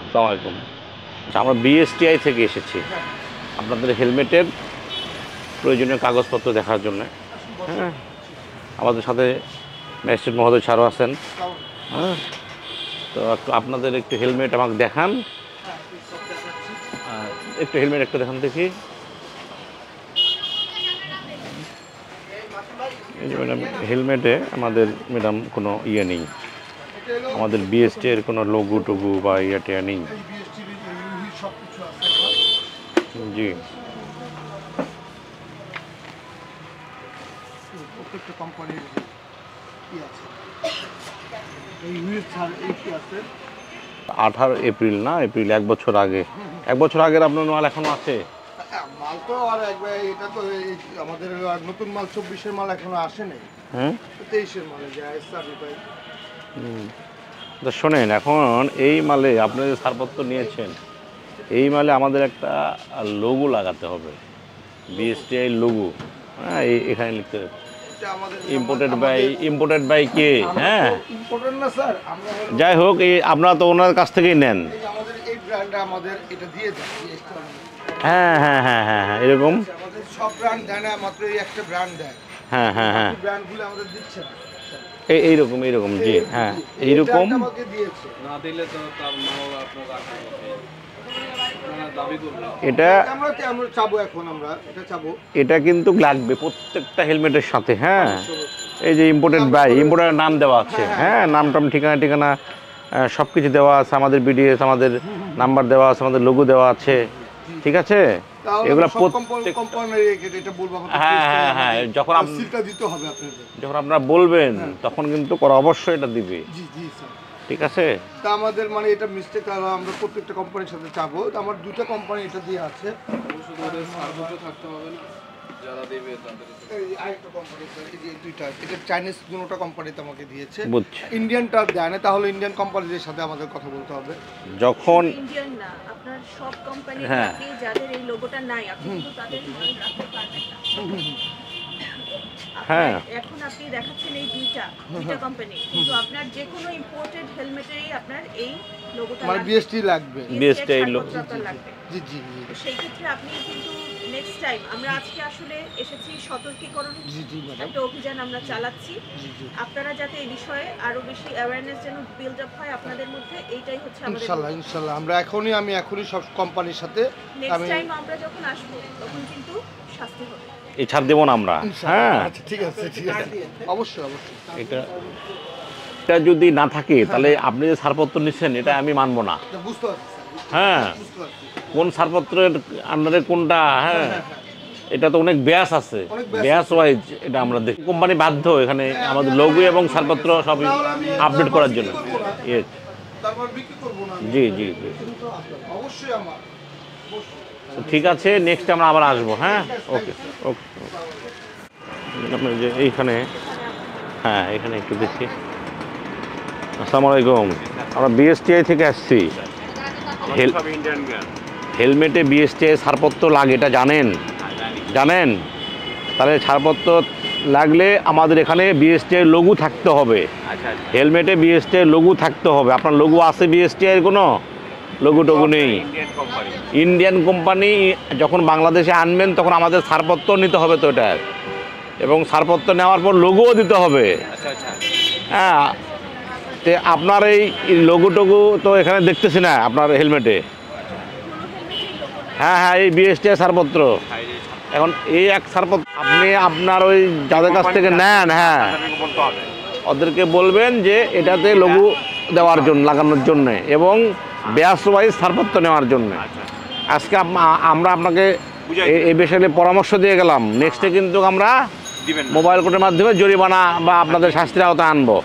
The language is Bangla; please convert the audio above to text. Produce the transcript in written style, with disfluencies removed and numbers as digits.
আসসালামু আলাইকুম। আমরা বিএসটিআই থেকে এসেছি আপনাদের হেলমেটের প্রয়োজনীয় কাগজপত্র দেখার জন্য। হ্যাঁ, আমাদের সাথে ম্যাজিস্ট্রেট মহোদয় স্যারও আছেন। হ্যাঁ, তো একটু আপনাদের একটু হেলমেট আমাকে দেখান, একটু হেলমেট একটু দেখান দেখি। এই যে ম্যাডাম, হেলমেটে আমাদের ম্যাডাম কোনো ইয়ে নেই, আমাদের বিএসটিআইয়ের কোনো লোগো টোগো বা ইয়েটা নেই। জি, প্রত্যেকটা কোম্পানির কি আছে 18 এপ্রিল না, এপ্রিল 1 বছর আগে, 1 বছর আগের আপনার মাল এখনো আছে? মাল তো আর একবার এটা তো আমাদের নতুন মাল 24-এর মাল এখনো আসে নাই। হ্যাঁ, 23-এর মালে যায় সাবি ভাই। তো শোনেন, এখন এই মালে আপনি যে ছাড়পত্র নিয়েছেন, এই মালে আমাদের একটা লোগো লাগাতে হবে, বিএসটিআই লোগো। হ্যাঁ, এখানে লিখতে হবে ইম্পোর্টেড বাই কে। হ্যাঁ, ইম্পোর্টেড না স্যার, আমরা যাই হোক, এই আপনারা তো ওনার কাছ থেকেই নেন। আমাদের এই ব্র্যান্ডটা আমাদের এটা দিয়ে দেয়। হ্যাঁ হ্যাঁ হ্যাঁ হ্যাঁ হ্যাঁ, এরকম আমাদের সব ব্র্যান্ড দেয় না, মাত্র এই একটা ব্র্যান্ড দেয়। হ্যাঁ হ্যাঁ হ্যাঁ, ব্র্যান্ডগুলো আমাদের দিচ্ছে না। এইরকম এইরকম, জি হ্যাঁ, এইরকম আমাকে দিয়েছে না দিলে তো তার মাল আপনার রাখা দাবি করবে। এটা আমরা চাবো, এখন আমরা এটা চাবো। এটা কিন্তু লাগবে প্রত্যেকটা হেলমেটের সাথে। হ্যাঁ, এই যে ইম্পোর্টেড বাই, ইম্পোর্টারের নাম দেওয়া আছে। হ্যাঁ, নামটাম ঠিকানা সব কিছু দেওয়া আছে, আমাদের বিডিএস, আমাদের নাম্বার দেওয়া আছে, আমাদের লোগো দেওয়া আছে। ঠিক আছে, এগুলো হ্যাঁ হ্যাঁ হ্যাঁ, যখন আপনারা বলবেন তখন কিন্তু করা অবশ্যই এটা দিবে। ঠিক আছে, তা আমাদের মানে এটা মিস্টেক, আমরা প্রত্যেকটা কোম্পানির সাথে চাবো। আমার দুটো কোম্পানি এটা দিয়ে আছে, শুধু ওদের সার্ভিসও থাকতে হবে না, যারা দেবে তাদের আরেকটা কোম্পানি এই যে দুইটা, এটা চাইনিজ দুটো কোম্পানিতে আমাকে দিয়েছে। বুঝছি। ইন্ডিয়ানটা দেয় না, তাহলে ইন্ডিয়ান কোম্পানিদের সাথে আমাদের কথা বলতে হবে। যখন ইন্ডিয়ান না, আপনার সব কোম্পানি হ্যাঁ, আপনি যাদের এই লোগোটা নাই, আপনি কিন্তু তাদের মাল রাখতে পারবেন না। হ্যাঁ, এখন আপনি দেখাচ্ছেন এই দুইটা কোম্পানি, কিন্তু আপনার যে কোনো ইম্পোর্টেড হেলমেটেরই আপনার এই লোগোটা মানে বিএসটি লাগবে। বিএসটিআই লোগো লাগবে। জি জি জি, সেই ক্ষেত্রে আপনি কিন্তু নেক্সট টাইম, আমরা আজকে আসলে এসেছি সতর্কীকরণ জি জি ম্যাডাম, একটা অভিযান আমরা চালাচ্ছি। জি জি, আপনারা যাতে এই বিষয়ে আরো বেশি অ্যাওয়ারনেস যেন বিল্ড আপ হয় আপনাদের মধ্যে, এইটাই হচ্ছে আমাদের। ইনশাআল্লাহ আমরা আমি এখনই সব কোম্পানির সাথে নেক্সট টাইম আমরা যখন আসবো তখন কিন্তু শাস্তি হবে। এই ছাড় দেবো না আমরা। হ্যাঁ, আচ্ছা ঠিক আছে অবশ্যই এটা যদি না থাকে তাহলে আপনি যে ছাড়পত্র নিচ্ছেন এটা আমি মানবো না। বুঝতে পারছি স্যার, হ্যাঁ, বুঝতে পারছি। কোন ছাড়পত্রের আন্ডারে কোনটা। হ্যাঁ, এটা তো অনেক ব্যাস আছে, ব্যাস ওয়াইজ এটা আমরা দেখি। কোম্পানি বাধ্য এখানে আমাদের লোগো এবং ছাড়পত্র সব আপডেট করার জন্য। তারপর বিক্রি করব না। জি জি জি, অবশ্যই আমার ঠিক আছে, নেক্সট আমরা আবার আসবো। হ্যাঁ, ওকে ওকে। আপনার যে এইখানে, হ্যাঁ এখানে একটু দেখি। আসসালামু আলাইকুম, আমরা বিএসটিআই থেকে আসছি। হেলমেটে বিএসটিআই ছাড়পত্র লাগে, এটা জানেন? তাহলে ছাড়পত্র লাগলে আমাদের এখানে বিএসটিআই লোগো থাকতে হবে। হেলমেটে বিএসটিআই লোগো থাকতে হবে। আপনার লোগো আছে বিএসটিআইয়ের কোনো লোগো টোগো নেই? ইন্ডিয়ান কোম্পানি যখন বাংলাদেশে আনবেন তখন আমাদের ছাড়পত্র নিতে হবে তো এটা, এবং ছাড়পত্র নেওয়ার পর লোগোও দিতে হবে। হ্যাঁ, তো আপনার এই লোগো টোগো তো এখানে দেখতেছি না আপনার হেলমেটে। হ্যাঁ হ্যাঁ, এই বিএসটিআই ছাড়পত্র, এখন এই এক ছাড়পত্র আপনি আপনার ওই যাদের কাছ থেকে নেন, হ্যাঁ ওদেরকে বলবেন যে এটাতে লোগো দেওয়ার জন্য, লাগানোর জন্যে, এবং ব্যাস ওয়াইজ ছাড়পত্র নেওয়ার জন্য। আজকে আমরা আপনাকে এই বিষয়ে পরামর্শ দিয়ে গেলাম। নেক্সটে কিন্তু আমরা মোবাইল কোর্টের মাধ্যমে জরিমানা বা আপনাদের শাস্তির আওতায় আনবো।